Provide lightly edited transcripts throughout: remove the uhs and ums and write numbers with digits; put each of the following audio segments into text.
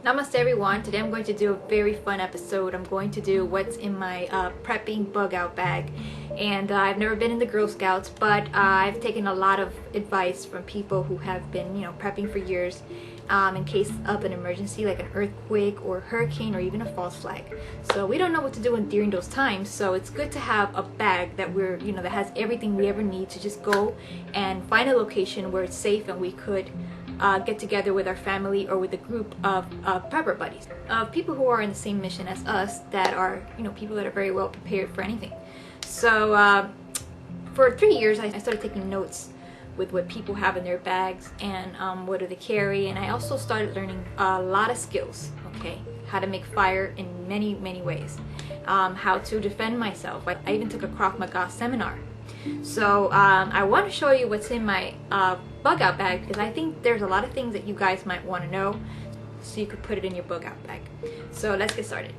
Namaste everyone. Today I'm going to do a very fun episode. I'm going to do what's in my prepping bug out bag. And I've never been in the Girl Scouts, but I've taken a lot of advice from people who have been, prepping for years in case of an emergency like an earthquake or hurricane or even a false flag. So we don't know what to do during those times, so it's good to have a bag that that has everything we ever need to just go and find a location where it's safe and we could get together with our family or with a group of prepper buddies, of people who are in the same mission as us, that are people that are very well prepared for anything. So for 3 years I started taking notes with what people have in their bags and what do they carry, and I also started learning a lot of skills. Okay, how to make fire in many ways, how to defend myself. I even took a Krav Maga seminar. So I want to show you what's in my bug out bag, because I think there's a lot of things that you guys might want to know, so you could put it in your bug out bag. So let's get started.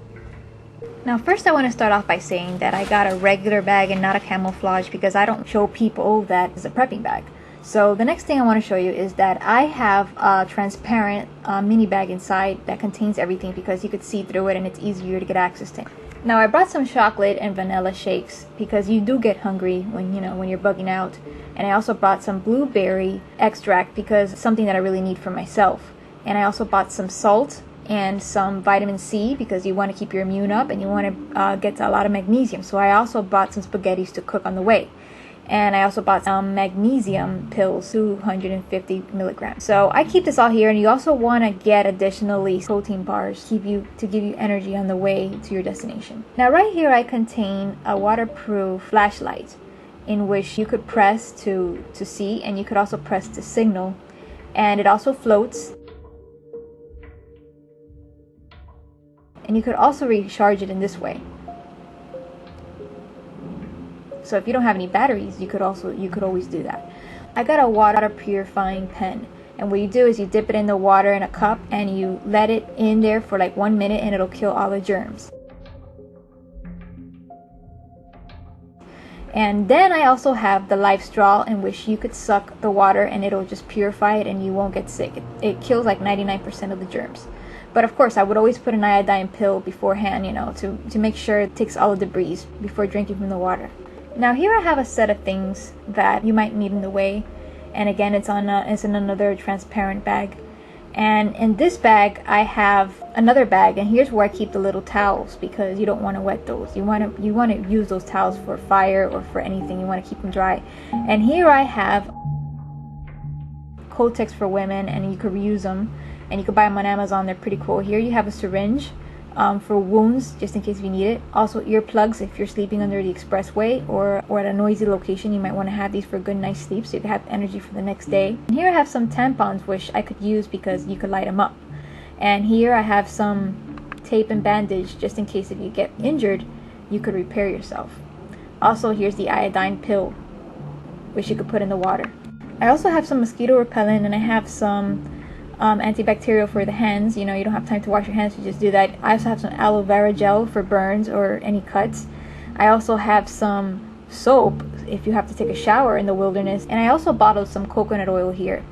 Now first I want to start off by saying that I got a regular bag and not a camouflage, because I don't show people that it's a prepping bag. So the next thing I want to show you is that I have a transparent mini bag inside that contains everything, because you could see through it and it's easier to get access to. Now I brought some chocolate and vanilla shakes because you do get hungry when you're bugging out, and I also brought some blueberry extract because it's something that I really need for myself. And I also bought some salt and some vitamin C because you want to keep your immune up and you want to get a lot of magnesium. So I also bought some spaghettis to cook on the way. And I also bought some magnesium pills, 250 milligrams. So I keep this all here, and you also want to get additionally protein bars to give you energy on the way to your destination. Now right here I contain a waterproof flashlight in which you could press to see, and you could also press to signal, and it also floats. And you could also recharge it in this way. So if you don't have any batteries, you could always do that. I got a water purifying pen, and what you do is you dip it in the water in a cup and you let it in there for like 1 minute, and it'll kill all the germs. And then I also have the life straw, in which you could suck the water and it'll just purify it and you won't get sick. It kills like 99% of the germs. But of course I would always put an iodine pill beforehand, to make sure it takes all the debris before drinking from the water. Now here I have a set of things that you might need in the way, and again it's in another transparent bag. And in this bag I have another bag, and here's where I keep the little towels, because you don't want to wet those. You want to use those towels for fire or for anything. You want to keep them dry. And here I have Kotex for women, and you could reuse them, and you could buy them on Amazon. They're pretty cool. Here you have a syringe for wounds, just in case if you need it. Also earplugs if you're sleeping under the expressway or at a noisy location. You might want to have these for a good night's sleep, so you can have energy for the next day. And here I have some tampons which I could use because you could light them up. And here I have some tape and bandage just in case if you get injured, you could repair yourself. Also here's the iodine pill which you could put in the water. I also have some mosquito repellent, and I have some antibacterial for the hands. You don't have time to wash your hands, you just do that. I also have some aloe vera gel for burns or any cuts. I also have some soap if you have to take a shower in the wilderness, and I also bottled some coconut oil here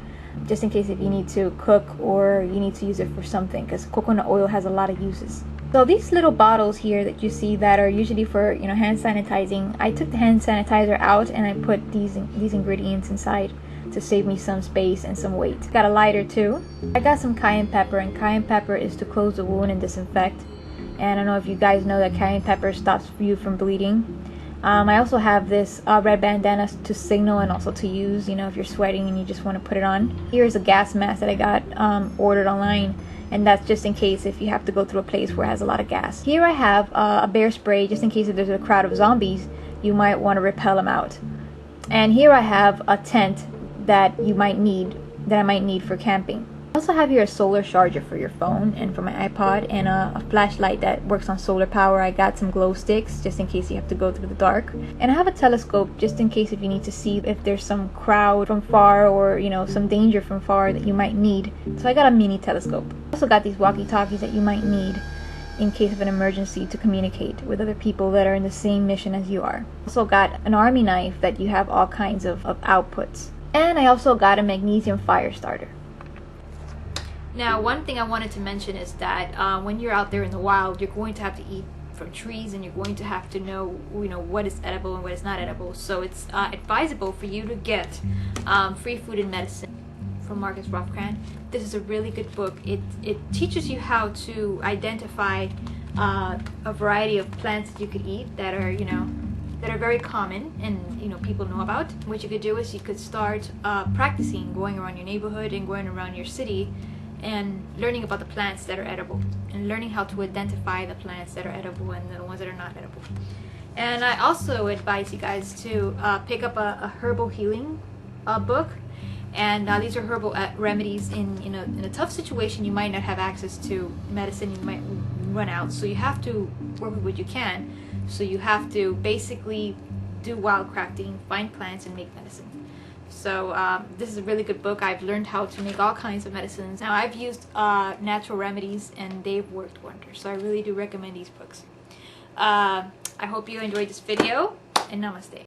just in case if you need to cook or you need to use it for something, because coconut oil has a lot of uses. So these little bottles here that you see that are usually for hand sanitizing, I took the hand sanitizer out and I put these ingredients inside to save me some space and some weight. Got a lighter too. I got some cayenne pepper, and cayenne pepper is to close the wound and disinfect. And I don't know if you guys know that cayenne pepper stops you from bleeding. I also have this red bandana to signal and also to use, if you're sweating and you just want to put it on. Here's a gas mask that I got ordered online, and that's just in case if you have to go through a place where it has a lot of gas. Here I have a bear spray just in case if there's a crowd of zombies, you might want to repel them out. And here I have a tent that I might need for camping. I also have here a solar charger for your phone and for my iPod, and a flashlight that works on solar power. I got some glow sticks just in case you have to go through the dark, and I have a telescope just in case if you need to see if there's some crowd from far or some danger from far that you might need. So I got a mini telescope. I also got these walkie-talkies that you might need in case of an emergency to communicate with other people that are in the same mission as you are. Also got an army knife that you have all kinds of outputs. And I also got a magnesium fire starter. Now, one thing I wanted to mention is that when you're out there in the wild, you're going to have to eat from trees, and you're going to have to know, what is edible and what is not edible. So it's advisable for you to get Free Food and Medicine from Marcus Rothkranz. This is a really good book. It teaches you how to identify a variety of plants that you could eat that are, that are very common and people know about. What you could do is you could start practicing going around your neighborhood and going around your city and learning about the plants that are edible and learning how to identify the plants that are edible and the ones that are not edible. And I also advise you guys to pick up a herbal healing book. And these are herbal remedies in a tough situation. You might not have access to medicine, you might run out, so you have to work with what you can. So you have to basically do wildcrafting, find plants, and make medicine. So this is a really good book. I've learned how to make all kinds of medicines. Now, I've used natural remedies and they've worked wonders. So I really do recommend these books. I hope you enjoyed this video, and namaste.